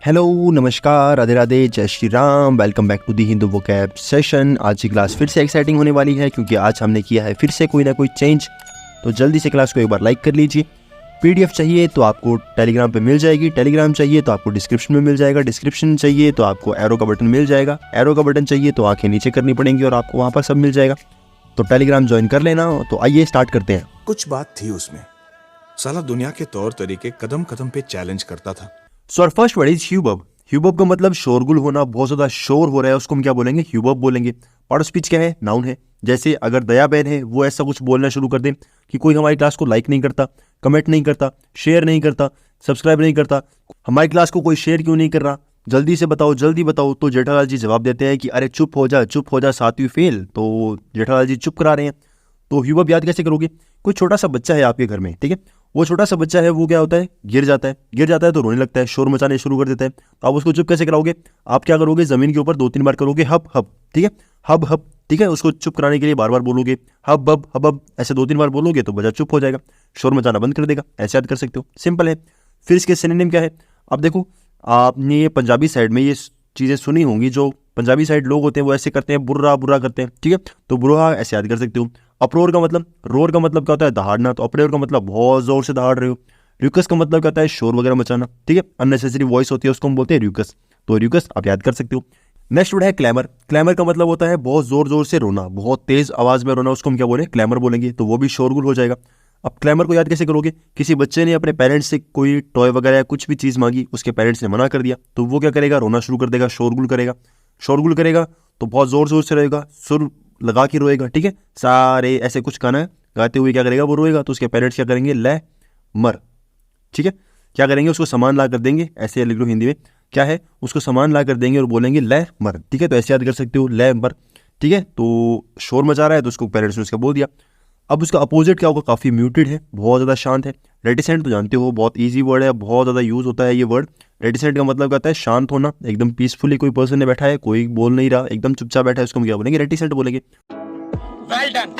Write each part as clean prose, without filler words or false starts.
Hello, नमस्कार, राधे राधे, जय Shri Ram. Welcome back to the Hindu vocab session. आज की क्लास फिर से एक्साइटिंग होने वाली है क्योंकि आज हमने किया है फिर से कोई ना कोई चेंज। तो जल्दी से क्लास को एक बार लाइक कर लीजिए। पीडीएफ चाहिए तो आपको टेलीग्राम पे मिल जाएगी, टेलीग्राम चाहिए तो आपको डिस्क्रिप्शन में मिल जाएगा, डिस्क्रिप्शन चाहिए तो आपको एरो का बटन मिल जाएगा, एरो का बटन चाहिए तो आंखें नीचे करनी पड़ेंगी और आपको वहाँ पर सब मिल जाएगा। तो टेलीग्राम ज्वाइन कर लेना। तो आइए स्टार्ट करते हैं। कुछ बात थी उसमें, साला दुनिया के तौर तरीके कदम कदम पे चैलेंज करता था। So our first word is hubbub. Hubbub का मतलब शोरगुल होना, बहुत ज्यादा शोर हो रहा है, उसको हम क्या बोलेंगे? ह्यूबब बोलेंगे। पार्ट ऑफ स्पीच क्या है? नाउन है। जैसे अगर दया बहन है, वो ऐसा कुछ बोलना शुरू कर दे कि कोई हमारी क्लास को लाइक नहीं करता, कमेंट नहीं करता, शेयर नहीं करता, सब्सक्राइब नहीं करता, हमारी क्लास को कोई शेयर क्यों नहीं कर रहा, जल्दी से बताओ, जल्दी बताओ। तो जेठालाल जी जवाब देते हैं कि अरे चुप हो जा, चुप हो जा, सातवीं फेल। तो जेठालाल जी चुप करा रहे हैं। तो ह्यूबब याद कैसे करोगे? कोई छोटा सा बच्चा है आपके घर में, ठीक है, वो छोटा सा बच्चा है, वो क्या होता है? गिर जाता है, गिर जाता है तो रोने लगता है, शोर मचाने शुरू कर देता है। तो आप उसको चुप कैसे कराओगे? आप क्या करोगे? जमीन के ऊपर 2-3 बार करोगे हब हब, ठीक है, हब हब, ठीक है। उसको चुप कराने के लिए बार बार बोलोगे हब हब हब हब, ऐसे 2-3 बार बोलोगे तो बच्चा चुप हो जाएगा, शोर मचाना बंद कर देगा। ऐसे याद कर सकते हो, सिंपल है। फिर इसके सिनोनिम क्या है? अब देखो, आपने ये पंजाबी साइड में ये चीज़ें सुनी होंगी, जो पंजाबी साइड लोग होते हैं वो ऐसे करते हैं, बुर्रा बुर्रा करते हैं, ठीक है। तो बुर्रा ऐसे याद कर सकते हो। अप्रोर का मतलब, रोर का मतलब क्या होता है? दहाड़ना। तो अप्रोर का मतलब बहुत जोर से दहाड़ रहे हो। र्यूकस का मतलब क्या होता है? शोर वगैरह मचाना, ठीक है, अननेसेसरी वॉइस होती है, उसको हम बोलते हैं र्यूकस। तो र्यूकस आप याद कर सकते हो। नेक्स्ट वर्ड है क्लैमर। क्लैमर का मतलब होता है बहुत जोर जोर से रोना, बहुत तेज आवाज में रोना, उसको हम क्या बोलें? क्लैमर बोलेंगे। तो वो भी शोरगुल हो जाएगा। अब क्लैमर को याद कैसे करोगे? किसी बच्चे ने अपने पेरेंट्स से कोई टॉय वगैरह या कुछ भी चीज़ मांगी, उसके पेरेंट्स ने मना कर दिया, तो वो क्या करेगा? रोना शुरू कर देगा, शोरगुल करेगा। शोरगुल करेगा तो बहुत जोर जोर से रहेगा, सुर लगा के रोएगा, ठीक है, सारे ऐसे कुछ गाना गाते हुए क्या करेगा? वो रोएगा। तो उसके पेरेंट्स क्या करेंगे? ले मर, ठीक है, क्या करेंगे? उसको सामान ला कर देंगे। ऐसे लिख लो हिंदी में, क्या है? उसको सामान ला कर देंगे और बोलेंगे ले मर, ठीक है। तो ऐसे याद कर सकते हो, ले मर, ठीक है। तो शोर मचा रहा है तो उसको पेरेंट्स ने उसका बोल दिया। अब उसका अपोजिट क्या होगा? काफ़ी म्यूटेड है, बहुत ज़्यादा शांत है। रेटिसेंट तो जानते हो, बहुत ईजी वर्ड है, बहुत ज़्यादा यूज़ होता है ये वर्ड। रेटिसेंट का मतलब कहता है शांत होना, एकदम पीसफुली कोई पर्सन ने बैठा है, कोई बोल नहीं रहा, एकदम चुपचाप बैठा है, उसको हम क्या बोलेंगे? रेटिसेंट बोलेंगे। वेल डन,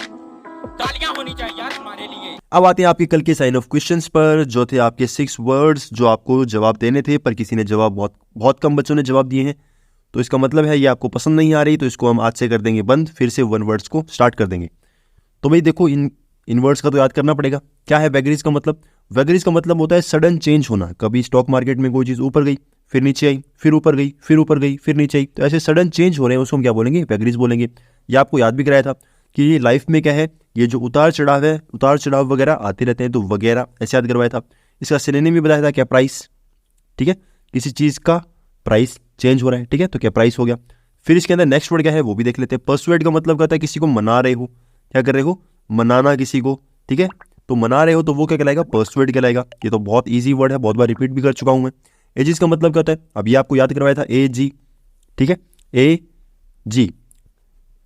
तालियां होनी चाहिए यार हमारे लिए। अब आते हैं आपके कल के साइन ऑफ क्वेश्चंस पर, जो थे आपके 6 वर्ड्स जो आपको जवाब देने थे, पर किसी ने जवाब, बहुत कम बच्चों ने जवाब दिए हैं। तो इसका मतलब है ये आपको पसंद नहीं आ रही, तो इसको हम आज से कर देंगे बंद, फिर से 1 वर्ड्स को स्टार्ट कर देंगे। तो भाई देखो, इन वर्ड्स का तो याद करना पड़ेगा। क्या है वैगरीज का मतलब? वैगरीज का मतलब होता है सडन चेंज होना। कभी स्टॉक मार्केट में कोई चीज़ ऊपर गई, फिर नीचे आई, फिर ऊपर गई, फिर ऊपर गई, फिर नीचे आई, तो ऐसे सडन चेंज हो रहे हैं, उसको हम क्या बोलेंगे? वैगरीज बोलेंगे। ये आपको याद भी कराया था कि लाइफ में क्या है, ये जो उतार चढ़ाव है, उतार चढ़ाव वगैरह आते रहते हैं, तो वगैरह ऐसे याद करवाया था। इसका सिनोनिम भी बताया था, क्या? प्राइस, ठीक है, किसी चीज़ का प्राइस चेंज हो रहा है, ठीक है, तो क्या? प्राइस हो गया। फिर इसके अंदर नेक्स्ट वर्ड क्या है वो भी देख लेते हैं। पर्सुएड का मतलब कहता है किसी को मना रहे हो, क्या कर रहे हो? मनाना किसी को, ठीक है। तो मना रहे हो तो वो क्या कहलाएगा? पर्सुएड कहलाएगा। ये तो बहुत ईजी वर्ड है, बहुत बार रिपीट भी कर चुका हूँ मैं। एजिस का मतलब क्या होता है? अब ये आपको याद करवाया था, ए जी, ठीक है, ए जी,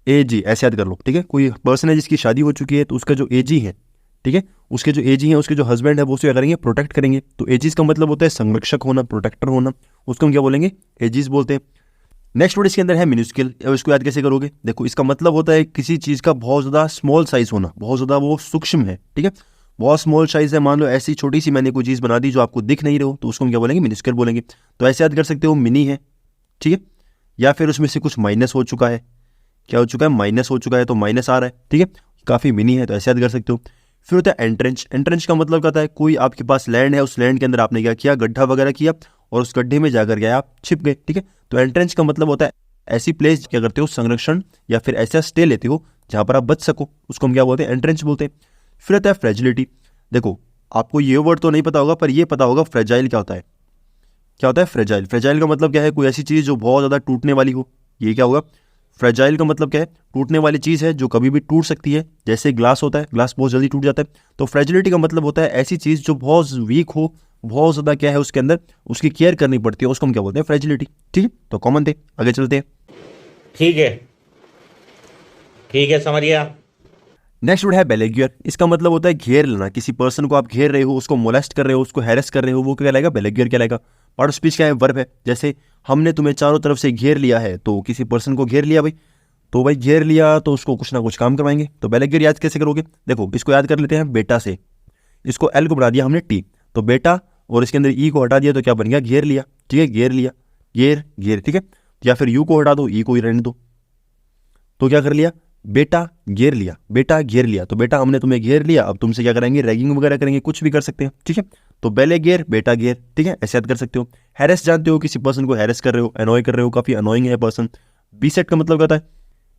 ए जी ऐसे याद कर लो, ठीक है। कोई पर्सन है जिसकी शादी हो चुकी है, तो उसका जो ए जी है, ठीक है, उसके जो ए जी हैं, उसके जो हस्बैंड है, वो उसको क्या करेंगे? प्रोटेक्ट करेंगे। तो एजिस का मतलब होता है संरक्षक होना, प्रोटेक्टर होना, उसको हम क्या बोलेंगे? एजिस बोलते हैं। नेक्स्ट वर्ड इसके अंदर है मिन्यूस्किल। अब इसको याद कैसे करोगे? देखो, इसका मतलब होता है किसी चीज़ का बहुत ज़्यादा स्मॉल साइज होना, बहुत ज़्यादा वो सूक्ष्म है, ठीक है, बहुत स्मॉल साइज है। मान लो ऐसी छोटी सी मैंने कोई चीज़ बना दी जो आपको दिख नहीं रही हो, तो उसको हम क्या बोलेंगे? मिन्यूस्किल बोलेंगे। तो ऐसे याद कर सकते हो, मिनी है, ठीक है, या फिर उसमें से कुछ माइनस हो चुका है। क्या हो चुका है? माइनस हो चुका है, तो माइनस आ रहा है, ठीक है, काफ़ी मिनी है, तो ऐसे याद कर सकते हो। फिर होता है एंट्रेंच। एंट्रेंच का मतलब कहता है कोई आपके पास लैंड है, उस लैंड के अंदर आपने क्या किया? गड्ढा वगैरह किया, और उस गड्ढे में जाकर गया आप छिप गए, ठीक है। तो एंट्रेंच का मतलब होता है ऐसी प्लेस क्या करते हो? संरक्षण, या फिर ऐसा स्टे लेते हो जहां पर आप बच सको, उसको हम क्या बोलते हैं? एंट्रेंच बोलते हैं। फिर आता है फ्रेजिलिटी। देखो, आपको ये वर्ड तो नहीं पता होगा, पर ये पता होगा फ्रेजाइल क्या होता है। क्या होता है फ्रेजाइल? फ्रेजाइल का मतलब क्या है? कोई ऐसी चीज़ जो बहुत ज़्यादा टूटने वाली हो, ये क्या होगा? फ्रेजाइल का मतलब क्या है? टूटने वाली चीज़ है जो कभी भी टूट सकती है। जैसे ग्लास होता है, ग्लास बहुत जल्दी टूट जाता है। तो फ्रेजिलिटी का मतलब होता है ऐसी चीज़ जो बहुत वीक हो, बहुत ज़्यादा क्या है उसके अंदर, उसकी केयर करनी पड़ती है, उसको हम क्या बोलते हैं? फ्रेजिलिटी, ठीक है। तो कॉमन थे, आगे चलते हैं। ठीक है समझ गया। नेक्स्ट वर्ड है बेलेग्यूर। इसका मतलब होता है घेर लेना। किसी पर्सन को आप घेर रहे हो, उसको मोलेस्ट कर रहे हो, उसको हैरेस कर रहे हो, वो क्या कहलाएगा? बेलेग्यूर कहलाएगा। पार्ट ऑफ स्पीच क्या है? वर्ब है। जैसे हमने तुम्हें चारों तरफ से घेर लिया है, तो किसी पर्सन को घेर लिया भाई, तो भाई घेर लिया तो उसको कुछ ना कुछ काम करवाएंगे। तो बेलेग्यूर याद कैसे करोगे? देखो, इसको याद कर लेते हैं बेटा से। इसको एल को बना दिया हमने टी, तो बेटा, और इसके अंदर ई को हटा दिया तो क्या बन गया? घेर लिया। ठीक है, गेयर लिया, गेयर गेयर, ठीक है। या फिर यू को हटा दो, ई को ही रहने दो। तो क्या कर लिया, बेटा गियर लिया, बेटा गियर लिया। तो बेटा हमने तुम्हें गियर लिया, अब तुमसे क्या करेंगे, रैगिंग वगैरह करेंगे, कुछ भी कर सकते हैं, ठीक है। तो बेले गियर, बेटा गियर, ठीक है, ऐसे याद कर सकते हो। हैरेस जानते हो, किसी पर्सन को हैरेस कर रहे हो, एनॉय कर रहे हो, काफी अनोइंग है पर्सन। बी सेट का मतलब कहता है,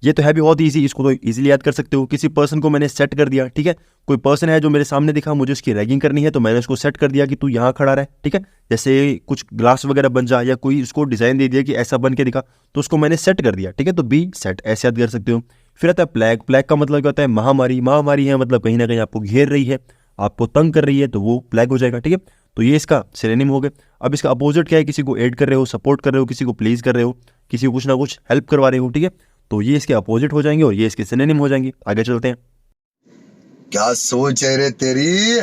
ये तो है भी बहुत ईजी, इसको तो इजीली याद कर सकते हो। किसी पर्सन को मैंने सेट कर दिया, ठीक है। कोई पर्सन है जो मेरे सामने दिखा, मुझे उसकी रैगिंग करनी है, तो मैंने उसको सेट कर दिया कि तू यहाँ खड़ा रहे, ठीक है। जैसे कुछ ग्लास वगैरह बन जा, या कोई उसको डिजाइन दे दिया कि ऐसा बन के दिखा, तो उसको मैंने सेट कर दिया, ठीक है। तो बी सेट, ऐसे याद कर सकते हो। फिर आता है प्लेग। प्लेग का मतलब क्या होता है, महामारी। महामारी है मतलब कहीं ना कहीं आपको घेर रही है, आपको तंग कर रही है, तो वो प्लेग हो जाएगा, ठीक है। तो ये इसका सिनोनिम हो गए। अब इसका अपोजिट क्या है, किसी को एड कर रहे हो, सपोर्ट कर रहे हो, किसी को प्लीज कर रहे हो, किसी को कुछ ना कुछ हेल्प करवा रहे हो, ठीक है। तो ये इसके अपोजिट हो जाएंगे और ये इसके सिनोनिम हो जाएंगे। आगे चलते हैं। क्या सोच है रे तेरी,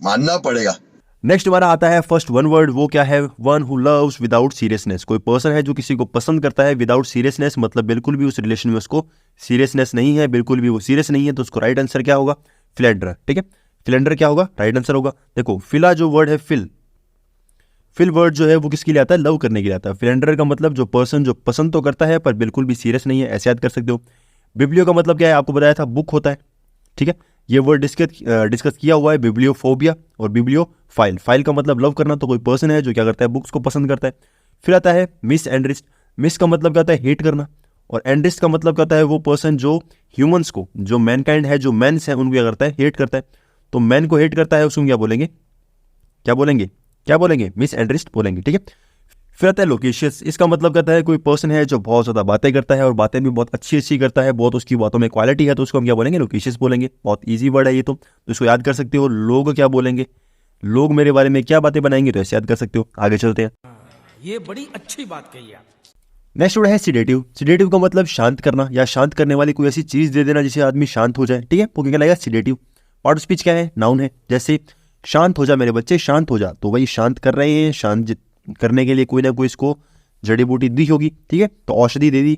मानना पड़ेगा। नेक्स्ट हमारा आता है फर्स्ट वन वर्ड, वो क्या है, one who loves without seriousness. कोई पर्सन है जो किसी को पसंद करता है विदाउट सीरियसनेस, मतलब बिल्कुल भी उस रिलेशन में उसको सीरियसनेस नहीं है, बिल्कुल भी वो सीरियस नहीं है। तो उसको राइट आंसर क्या होगा, फिलेंडर, ठीक है। फिलेंडर क्या होगा, राइट आंसर होगा। देखो फिला जो वर्ड है, फिल वर्ड जो है वो किसके लिए आता है, लव करने के लिए आता है। फिलेंडर का मतलब जो पर्सन जो पसंद तो करता है पर बिल्कुल भी सीरियस नहीं है, ऐसे याद कर सकते हो। बिब्लियो का मतलब क्या है, आपको बताया था, बुक होता है, ठीक है। ये वर्ड डिस्कस किया हुआ है, बिब्लियोफोबिया और बिब्लियोफाइल। फाइल का मतलब लव करना, तो कोई पर्सन है जो क्या करता है, बुक्स को पसंद करता है। फिर आता है मिस एंड्रिस्ट। मिस का मतलब क्या होता है, हेट करना, और एंड्रिस्ट का मतलब क्या होता है, वो पर्सन जो ह्यूमंस को, जो मैनकाइंड है, जो मैंस है, उनको क्या करता है, हेट करता है। तो मैन को हेट करता है, उसको क्या बोलेंगे, क्या बोलेंगे, मिस एंड्रिस्ट बोलेंगे, ठीक है। फिर आता है लोकेशियस। इसका मतलब कहता है कोई पर्सन है जो बहुत ज़्यादा बातें करता है और बातें भी बहुत अच्छी अच्छी करता है, बहुत उसकी बातों में क्वालिटी है, तो उसको हम क्या बोलेंगे, लोकेशियस बोलेंगे। बहुत इजी वर्ड है ये, तो इसको याद कर सकते हो। लोग क्या बोलेंगे, लोग मेरे बारे में क्या बातें बनाएंगे, तो ऐसे याद कर सकते हो। आगे चलते हैं। ये बड़ी अच्छी बात कही आप। नेक्स्ट वर्ड है सिडेटिव। सिडेटिव का मतलब शांत करना या शांत करने वाली कोई ऐसी चीज़ दे देना जिससे आदमी शांत हो जाए, ठीक है। वो क्या लगेगा, सिडेटिव। पार्ट ऑफ स्पीच क्या है, नाउन है। जैसे शांत हो जा मेरे बच्चे, शांत हो जा, तो वही शांत कर रहे हैं, शांत करने के लिए कोई ना कोई इसको जड़ी बूटी दी होगी, ठीक है। तो औषधि दे दी।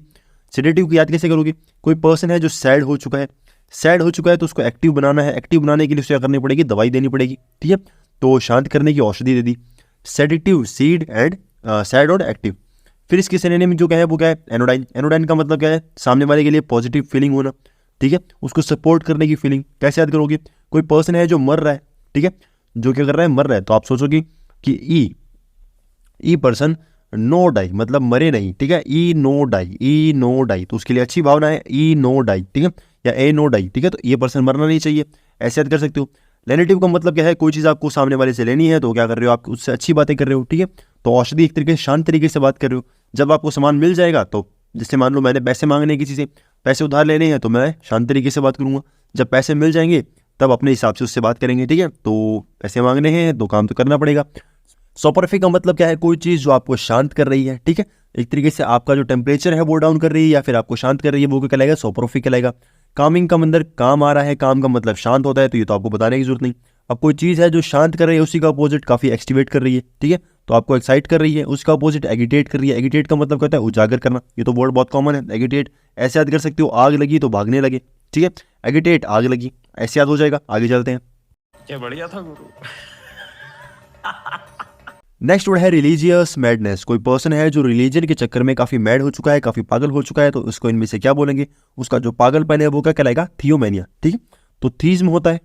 सिडेटिव की याद कैसे करोगे, कोई पर्सन है जो सैड हो चुका है, तो उसको एक्टिव बनाना है। एक्टिव बनाने के लिए उसे क्या करनी पड़ेगी, दवाई देनी पड़ेगी, ठीक है। तो शांत करने की औषधि दे दी। सेडेटिव, सीड एंड सैड और एक्टिव। फिर इसके सिनोनिम जो क्या है, वो क्या है, एनोडाइन। एनोडाइन का मतलब क्या है, सामने वाले के लिए पॉजिटिव फीलिंग होना, ठीक है, उसको सपोर्ट करने की फीलिंग। कैसे याद करोगे, कोई पर्सन है जो मर रहा है, ठीक है, जो क्या कर रहा है, मर रहा है, तो आप सोचोगे कि ई पर्सन नो डाई, मतलब मरे नहीं, ठीक है। ई नो डाई, तो उसके लिए अच्छी भावना है, ई नो डाई, ठीक है, या ए नो डाई, ठीक है। तो ये पर्सन मरना नहीं चाहिए, ऐसे याद कर सकते हो। लेनेटिव का मतलब क्या है, कोई चीज़ आपको सामने वाले से लेनी है, तो क्या कर रहे हो, आप उससे अच्छी बातें कर रहे हो, ठीक है। तो औषधि एक तरीके से शांत तरीके से बात कर रहे हो। जब आपको सामान मिल जाएगा, तो जैसे मान लो मैंने पैसे मांगने किसी से, पैसे उधार लेने हैं, तो मैं शांत तरीके से बात करूंगा। जब पैसे मिल जाएंगे तब अपने हिसाब से उससे बात करेंगे, ठीक है। तो पैसे मांगने हैं तो काम तो करना पड़ेगा। सोपोरोफी का मतलब क्या है, कोई चीज़ जो आपको शांत कर रही है, ठीक है, एक तरीके से आपका जो टेम्परेचर है वो डाउन कर रही है या फिर आपको शांत कर रही है, वो क्या कहलाएगा, सोपोरोफी कहलाएगा। कामिंग का अंदर काम आ रहा है, काम का मतलब शांत होता है, तो ये तो आपको बताने की जरूरत नहीं। अब कोई चीज़ है जो शांत कर रही है, उसी का अपोजिट काफ़ी एक्टिवेट कर रही है, ठीक है, तो आपको एक्साइट कर रही है, उसका अपोजिट एगिटेट कर रही है। एगिटेट का मतलब कहता है उजागर करना, ये तो वर्ड बहुत कॉमन है, एगिटेट। ऐसे याद कर सकते हो, आग लगी तो भागने लगे, ठीक है, एगिटेट, आग लगी, ऐसे याद हो जाएगा। आगे चलते हैं। क्या बढ़िया था गुरु। नेक्स्ट वर्ड है रिलीजियस मैडनेस। कोई पर्सन है जो रिलीजन के चक्कर में काफी मैड हो चुका है, काफी पागल हो चुका है, तो उसको इनमें से क्या बोलेंगे, उसका जो पागलपन है वो क्या कहलाएगा, थियोमेनिया, ठीक है। तो थीज्म होता है,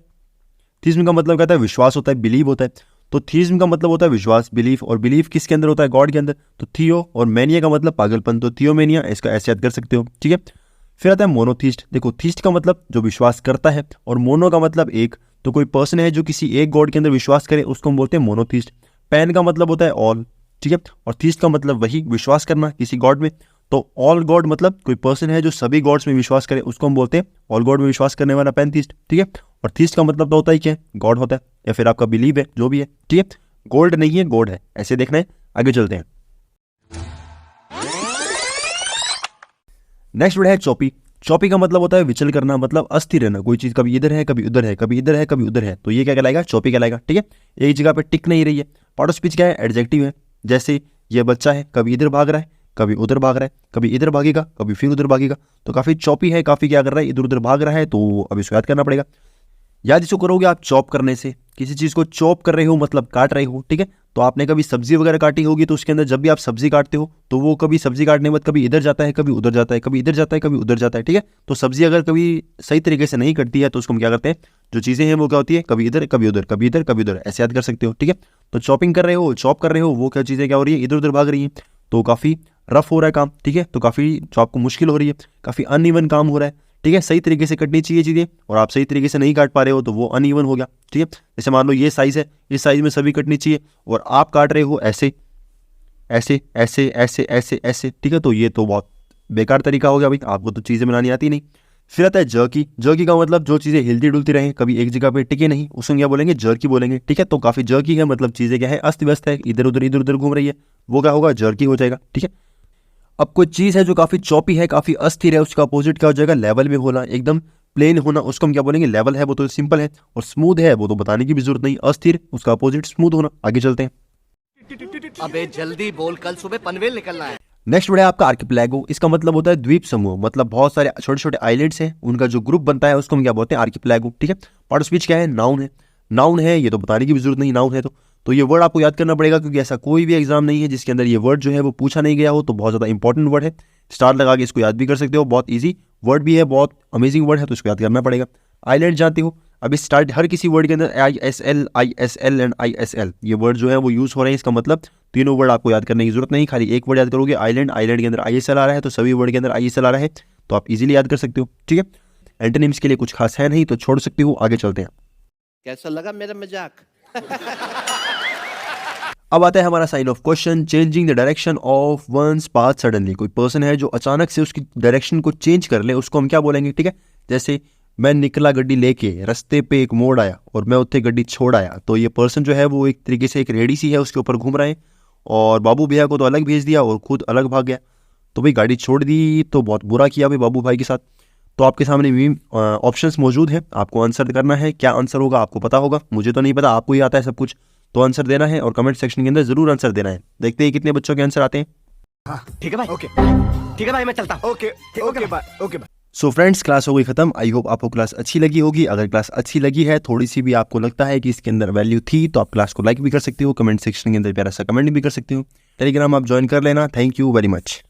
थीज्म का मतलब कहता है विश्वास होता है, बिलीव होता है। तो थीज्म का मतलब होता है विश्वास, बिलीफ, और बिलीफ किसके अंदर होता है, गॉड के अंदर। तो थियो और मैनिया का मतलब पागलपन, तो थियोमेनिया, इसका ऐसे याद कर सकते हो, ठीक है। फिर आता है मोनोथीस्ट। देखो थीस्ट का मतलब जो विश्वास करता है, और मोनो का मतलब एक, तो कोई पर्सन है जो किसी एक गॉड के अंदर विश्वास करे, उसको हम बोलते हैं मोनोथीस्ट। पैन का मतलब होता है ऑल, ठीक है, और थीस्ट का मतलब वही विश्वास करना किसी गॉड में। तो ऑल गॉड मतलब कोई पर्सन है जो सभी गॉड्स में विश्वास करे, उसको हम बोलते हैं ऑल गॉड में विश्वास करने वाला पैनथीस्ट, ठीक है। और थीस्ट का मतलब तो होता ही क्या है, गॉड होता है, या फिर आपका बिलीव है, जो भी है, ठीक है। गोल्ड नहीं है, गॉड है, ऐसे देखना है। आगे चलते हैं। नेक्स्ट वर्ड है चौपी। चौपी का मतलब होता है विचल करना, मतलब अस्थिर रहना, कोई चीज कभी इधर है, कभी उधर है, कभी इधर है, कभी उधर है, तो ये क्या कहलाएगा, चौपी कहलाएगा, ठीक है। एक जगह पे टिक नहीं रही है। पार्ट ऑफ स्पीच क्या है, एडजेक्टिव है। जैसे ये बच्चा है, कभी इधर भाग रहा है, कभी उधर भाग रहा है, कभी इधर भागेगा, कभी फिर उधर भागेगा, तो काफी चौपी है, काफी क्या कर रहा है, इधर उधर भाग रहा है, तो अब इसको याद करना पड़ेगा। याद इसको करोगे आप चॉप करने से, किसी चीज को चॉप कर रहे हो मतलब काट रहे हो, ठीक है, तो आपने कभी सब्जी वगैरह काटी होगी, तो उसके अंदर जब भी आप सब्जी काटते हो तो वो कभी सब्जी काटने के बाद कभी इधर जाता है, कभी उधर जाता है, कभी इधर जाता है, कभी उधर जाता है, ठीक है। तो सब्जी अगर कभी सही तरीके से नहीं कटती है तो उसको हम क्या करते हैं, जो चीज़ें हैं वो क्या होती है, कभी इधर कभी उधर, कभी इधर कभी उधर, ऐसे याद कर सकते हो, ठीक है। तो चॉपिंग कर रहे हो, चॉप कर रहे हो, वो क्या चीज़ें क्या हो रही है, इधर उधर भाग रही हैं, तो काफ़ी रफ हो रहा है काम, ठीक है। तो काफ़ी जो आपको मुश्किल हो रही है, काफ़ी अनइवन काम हो रहा है, ठीक है। सही तरीके से कटनी चाहिए चीज़ें और आप सही तरीके से नहीं काट पा रहे हो तो वो अनइवन हो गया, ठीक है। जैसे मान लो ये साइज़ है, इस साइज़ में सभी कटनी चाहिए और आप काट रहे हो ऐसे ऐसे ऐसे ऐसे ऐसे ऐसे, ठीक है। तो ये तो बहुत बेकार तरीका हो गया भाई, आपको तो चीज़ें बनानी आती नहीं। फिर आता है जर्की। जर्की का मतलब जो चीज़ें हिलती डुलती रहें, कभी एक जगह पे टिके नहीं, उसको क्या बोलेंगे, जर्की बोलेंगे, ठीक है। तो काफ़ी जर्की है, मतलब चीज़ें क्या है, अस्त व्यस्त है, इधर उधर घूम रही है, वो क्या होगा, जर्की हो जाएगा, ठीक है। अब कोई चीज़ है जो काफ़ी चौपी है, काफ़ी अस्थिर है, उसका अपोजिट क्या हो जाएगा, लेवल में होना, एकदम प्लेन होना, उसको हम क्या बोलेंगे, लेवल है वो तो सिंपल है, और स्मूथ है वो तो बताने की भी जरूरत नहीं, अस्थिर उसका अपोजिट स्मूथ होना। आगे चलते हैं। अबे जल्दी बोल, कल सुबह पनवेल निकलना है। नेक्स्ट वर्ड है आपका आर्किपेलागो। इसका मतलब होता है द्वीप समूह, मतलब बहुत सारे छोटे छोटे आइलैंड्स हैं, उनका जो ग्रुप बनता है उसको हम क्या बोलते हैं, आर्किपेलागो, ठीक है। पार्ट ऑफ स्पीच क्या है, नाउन है। नाउन है, ये तो बताने की भी जरूरत नहीं, नाउन है तो ये वर्ड आपको याद करना पड़ेगा, क्योंकि ऐसा कोई भी एग्जाम नहीं है जिसके अंदर ये वर्ड जो है वो पूछा नहीं गया हो, तो बहुत ज़्यादा इंपॉर्टेंट वर्ड है। स्टार लगा के इसको याद भी कर सकते हो, बहुत ईजी वर्ड भी है, बहुत अमेजिंग वर्ड है, तो इसको याद करना पड़ेगा। आइलैंड जानते हो, अब स्टार्ट हर किसी वर्ड के अंदर ISL एंड ISL ये वर्ड जो है वो यूज़ हो रहे हैं, इसका मतलब तीनों वर्ड आपको याद करने की जरूरत नहीं, खाली एक वर्ड याद करोगे, आइलैंड, आइलैंड के अंदर ISL आ रहा है, तो सभी वर्ड के अंदर ISL आ रहा है, तो आप इजीली याद कर सकते हो, ठीक है। एंटोनिम्स के लिए कुछ खास है नहीं, तो छोड़ सकते हो। आगे चलते हैं। कैसा लगा मेरा मजाक? अब आता है हमारा sign off question, changing the direction of one's path suddenly. कोई पर्सन है जो अचानक से उसकी डायरेक्शन को चेंज कर ले, उसको हम क्या बोलेंगे, ठीक है। जैसे मैं निकला गड्डी लेके, रास्ते पे एक मोड़ आया और मैं उत्थे गड्डी छोड़ आया, तो ये पर्सन जो है वो एक तरीके से एक रेडी सी है, उसके ऊपर घूम रहा है, और बाबू भैया को तो अलग भेज दिया और खुद अलग भाग गया, तो भाई गाड़ी छोड़ दी, तो बहुत बुरा किया भाई बाबू भाई के साथ। तो आपके सामने भी ऑप्शंस मौजूद है, आपको आंसर करना है, क्या आंसर होगा आपको पता होगा, मुझे तो नहीं पता, आपको ही आता है सब कुछ, तो आंसर देना है और कमेंट सेक्शन के अंदर जरूर आंसर देना है। देखते हैं कितने बच्चों के आंसर आते हैं। ठीक है भाई, ओके ठीक है भाई, मैं चलता हूँ। Okay bye. So friends, class हो गई खत्म। आई होप आपको क्लास अच्छी लगी होगी। अगर क्लास अच्छी लगी है, थोड़ी सी भी आपको लगता है कि इसके अंदर वैल्यू थी, तो आप क्लास को लाइक भी कर सकते हो, कमेंट सेक्शन के अंदर प्यारा सा कमेंट भी कर सकते हो। टेलीग्राम आप ज्वाइन कर लेना। Thank you very much.